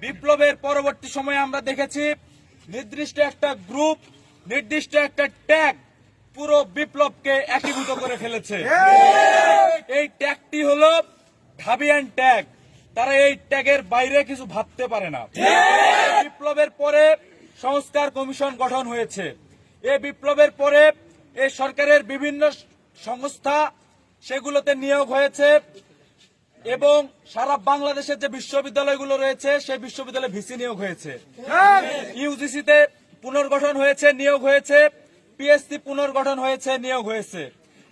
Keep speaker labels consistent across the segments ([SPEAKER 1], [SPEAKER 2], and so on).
[SPEAKER 1] বিপ্লবের পরবর্তী সময়ে আমরা দেখেছি নির্দিষ্ট একটা গ্রুপ, নির্দিষ্ট একটা ট্যাগ পুরো বিপ্লবকে একীভূত করে ফেলেছে। এই ট্যাগটি হলো ঢাবিয়ান ট্যাগ। তারা এই ট্যাগের বাইরে কিছু ভাবতে পারে না। বিপ্লবের পরে সংস্কার কমিশন গঠন হয়েছে। এই বিপ্লবের পরে এই সরকারের বিভিন্ন সংস্থা সেগুলোতে নিয়োগ হয়েছে এবং সারা বাংলাদেশের যে বিশ্ববিদ্যালয়গুলো রয়েছে সেই বিশ্ববিদ্যালয়ে ভিসি নিয়োগ হয়েছে। ইউজিসিতে পুনর্গঠন হয়েছে, নিয়োগ হয়েছে। পিএসসি পুনর্গঠন হয়েছে, নিয়োগ হয়েছে।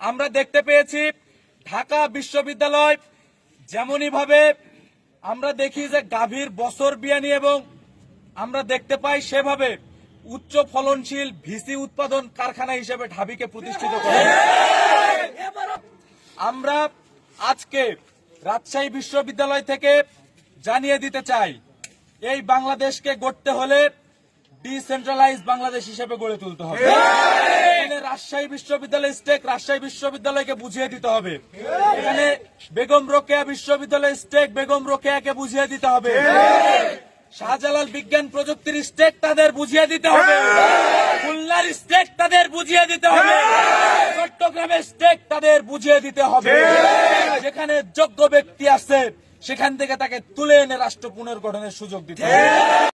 [SPEAKER 1] আমরা দেখতে পেয়েছি ঢাকা বিশ্ববিদ্যালয় যেমনই ভাবে আমরা দেখি যে গাভীর বছর বিয়ানি এবং আমরা দেখতে পাই সেভাবে উচ্চ ফলনশীল ভিসি উৎপাদন কারখানা হিসেবে ঢাবিকে প্রতিষ্ঠিত করে। আমরা আজকে রাজশাহী বিশ্ববিদ্যালয় থেকে জানিয়ে দিতে চাই, এই বাংলাদেশকে গড়তে হলে ডিসেন্ট্রালাইজ বাংলাদেশ হিসেবে গড়ে তুলতে হবে। এখানে রাজশাহী বিশ্ববিদ্যালয় স্টেক রাজশাহী বিশ্ববিদ্যালয়কে বুঝিয়ে দিতে হবে। এখানে বেগম রোকেয়া বিশ্ববিদ্যালয় স্টেক বেগম রোকেয়াকে বুঝিয়ে দিতে হবে। শাহজালাল বিজ্ঞান প্রযুক্তির স্টেক তাদের বুঝিয়ে দিতে হবে। খুলনার স্টেক তাদের বুঝিয়ে দিতে হবে। চট্টগ্রামের স্টেক তাদের বুঝিয়ে দিতে হবে। যেখানে যোগ্য ব্যক্তি আছে সেখান থেকে তাকে তুলে এনে রাষ্ট্র পুনর্গঠনের সুযোগ দিতে হবে।